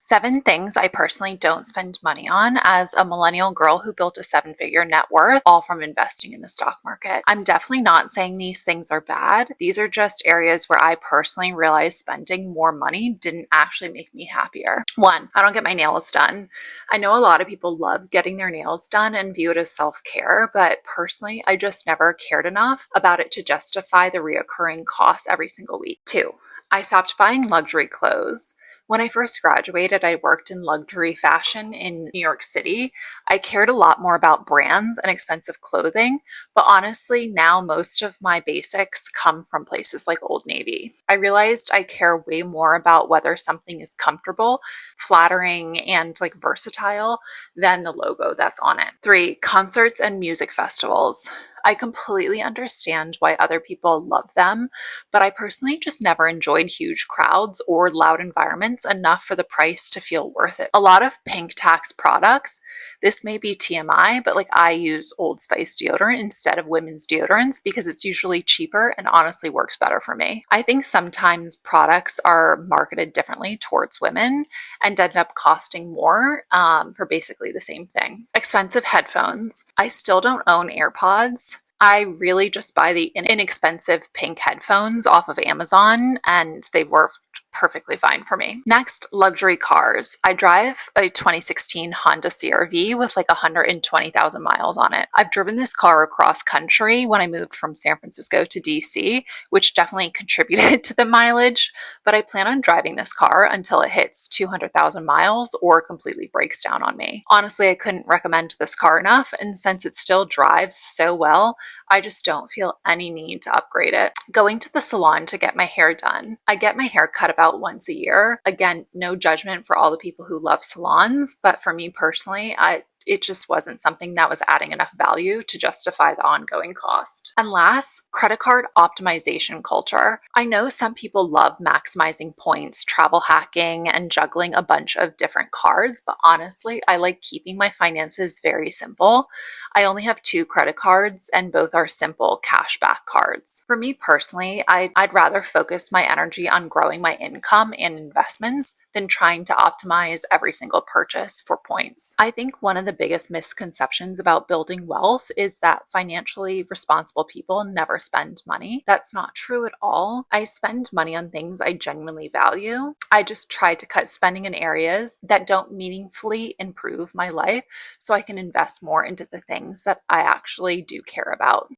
7 things I personally don't spend money on as a millennial girl who built a 7-figure net worth, all from investing in the stock market. I'm definitely not saying these things are bad. These are just areas where I personally realized spending more money didn't actually make me happier. 1, I don't get my nails done. I know a lot of people love getting their nails done and view it as self-care, but personally, I just never cared enough about it to justify the reoccurring costs every single week. 2, I stopped buying luxury clothes. When I first graduated, I worked in luxury fashion in New York City. I cared a lot more about brands and expensive clothing, but honestly, now most of my basics come from places like Old Navy. I realized I care way more about whether something is comfortable, flattering, and like versatile than the logo that's on it. 3, concerts and music festivals. I completely understand why other people love them, but I personally just never enjoyed huge crowds or loud environments enough for the price to feel worth it. A lot of pink tax products, this may be TMI, but like I use Old Spice deodorant instead of women's deodorants because it's usually cheaper and honestly works better for me. I think sometimes products are marketed differently towards women and end up costing more for basically the same thing. Expensive headphones. I still don't own AirPods. I really just buy the inexpensive pink headphones off of Amazon, and they worked perfectly fine for me. Next, luxury cars. I drive a 2016 Honda CR-V with like 120,000 miles on it. I've driven this car across country when I moved from San Francisco to DC, which definitely contributed to the mileage, but I plan on driving this car until it hits 200,000 miles or completely breaks down on me. Honestly, I couldn't recommend this car enough, and since it still drives so well, I just don't feel any need to upgrade it. Going to the salon to get my hair done. I get my hair cut about once a year. Again, no judgment for all the people who love salons, but for me personally, it just wasn't something that was adding enough value to justify the ongoing cost. And last, credit card optimization culture. I know some people love maximizing points, travel hacking, and juggling a bunch of different cards, but honestly, I like keeping my finances very simple. I only have 2 credit cards and both are simple cashback cards. For me personally, I'd rather focus my energy on growing my income and investments than trying to optimize every single purchase for points. I think one of the biggest misconceptions about building wealth is that financially responsible people never spend money. That's not true at all. I spend money on things I genuinely value. I just try to cut spending in areas that don't meaningfully improve my life so I can invest more into the things that I actually do care about.